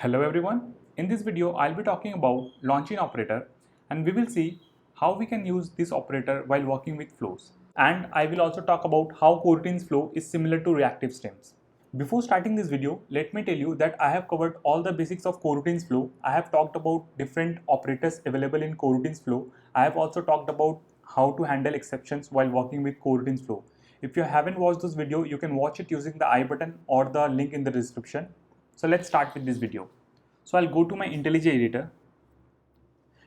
Hello everyone, in this video I'll be talking about launching operator and we will see how we can use this operator while working with flows. And I will also talk about how coroutines flow is similar to reactive streams. Before starting this video, let me tell you that I have covered all the basics of coroutines flow. I have talked about different operators available in coroutines flow. I have also talked about how to handle exceptions while working with coroutines flow. If you haven't watched this video, you can watch it using the I button or the link in the description. So let's start with this video. So I'll go to my IntelliJ editor.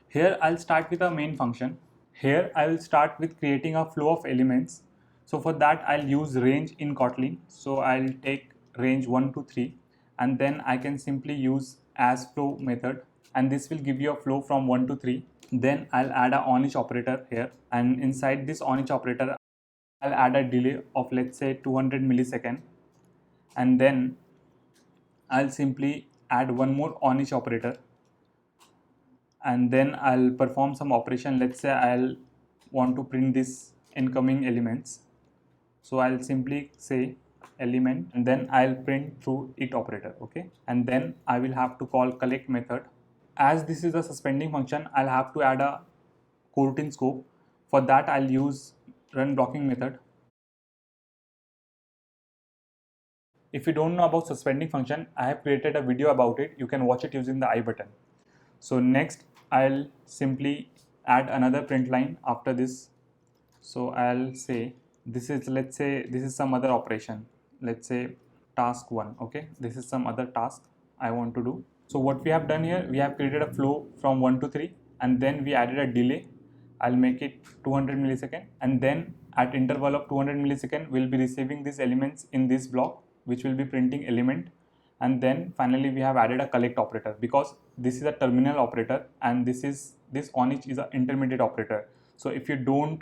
Here I'll start with a main function. Here I will start with creating a flow of elements. So for that I'll use range in Kotlin. So I'll take range 1 to 3 and then I can simply use as flow method and this will give you a flow from 1 to 3. Then I'll add a on each operator here and inside this on each operator I'll add a delay of let's say 200 millisecond and then I'll simply add one more on each operator and then I'll perform some operation. Let's say I'll want to print this incoming elements. So I'll simply say element and then I'll print through it operator, okay? And then I will have to call collect method. As this is a suspending function, I'll have to add a coroutine scope. For that I'll use run blocking method. If you don't know about suspending function, I have created a video about it. You can watch it using the I button. So next I'll simply add another print line after this. So I'll say this is, let's say this is some other operation, let's say task 1, okay? This is some other task I want to do. So what we have done here, we have created a flow from 1 to 3 and then we added a delay. I'll make it 200 millisecond and then at interval of 200 millisecond we'll be receiving these elements in this block which will be printing element. And then finally we have added a collect operator because this is a terminal operator and this on each is an intermediate operator. So if you don't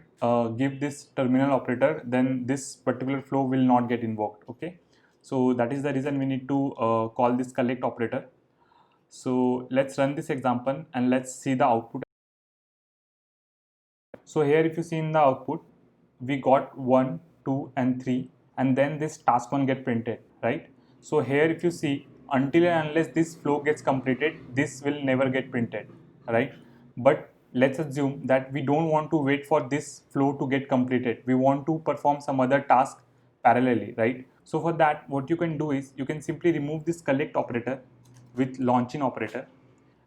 give this terminal operator, then this particular flow will not get invoked, okay? So that is the reason we need to call this collect operator. So let's run this example and let's see the output. So here if you see in the output, we got 1, 2 and 3 and then this task 1 get printed, right? So here if you see, until and unless this flow gets completed, this will never get printed, right? But let's assume that we don't want to wait for this flow to get completed. We want to perform some other task parallelly, right? So for that, what you can do is you can simply remove this collect operator with launching operator.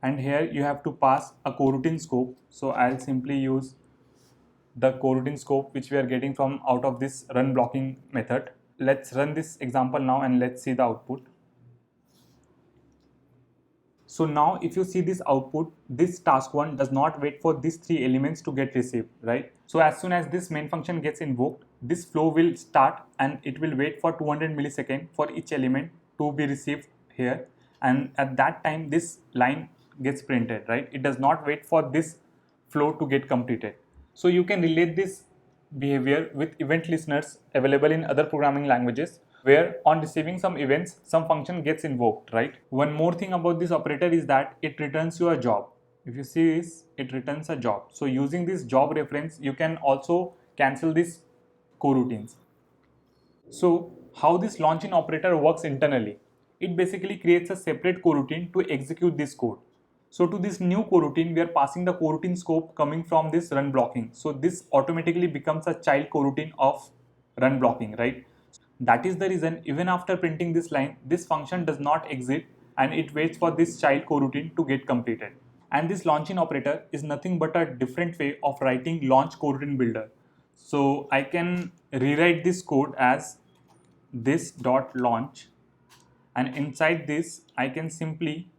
And here you have to pass a coroutine scope. So I'll simply use the coroutine scope which we are getting from out of this run blocking method. Let's run this example now and let's see the output. So now if you see this output, this task 1 does not wait for these 3 elements to get received, right? So as soon as this main function gets invoked, this flow will start and it will wait for 200 milliseconds for each element to be received here. And at that time, this line gets printed, right? It does not wait for this flow to get completed. So you can relate this behavior with event listeners available in other programming languages where on receiving some events, some function gets invoked, right? One more thing about this operator is that it returns you a job. If you see this, it returns a job. So using this job reference, you can also cancel these coroutines. So how this launching operator works internally? It basically creates a separate coroutine to execute this code. So to this new coroutine, we are passing the coroutine scope coming from this run blocking. So this automatically becomes a child coroutine of run blocking, right? That is the reason even after printing this line, this function does not exit and it waits for this child coroutine to get completed. And this launching operator is nothing but a different way of writing launch coroutine builder. So I can rewrite this code as this dot launch and inside this I can simply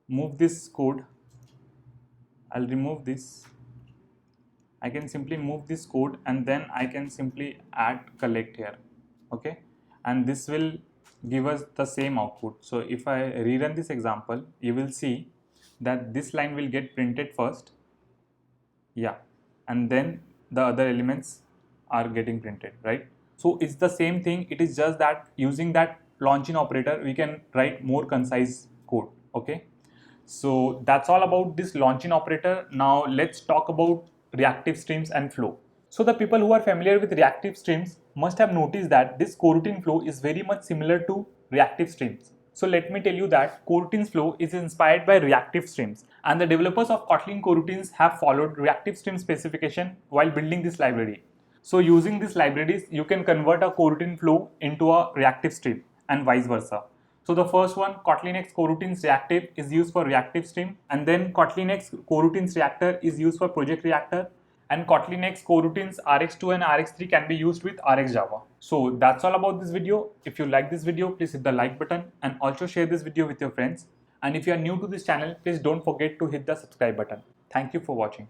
move this code. I'll remove this. I can simply move this code and then I can simply add collect here, okay? And this will give us the same output. So if I rerun this example, you will see that this line will get printed first, yeah, and then the other elements are getting printed, right? So it's the same thing. It is just that using that launching operator, we can write more concise code, okay? So that's all about this launching operator. Now let's talk about reactive streams and flow. So the people who are familiar with reactive streams must have noticed that this coroutine flow is very much similar to reactive streams. So let me tell you that coroutines flow is inspired by reactive streams, and the developers of Kotlin coroutines have followed reactive stream specification while building this library. So using these libraries, you can convert a coroutine flow into a reactive stream and vice versa. So the first one, Kotlin X coroutines reactive, is used for reactive stream, and then Kotlin X coroutines reactor is used for project reactor, and Kotlin X coroutines RX2 and RX3 can be used with RxJava. So that's all about this video. If you like this video, please hit the like button and also share this video with your friends. And if you are new to this channel, please don't forget to hit the subscribe button. Thank you for watching.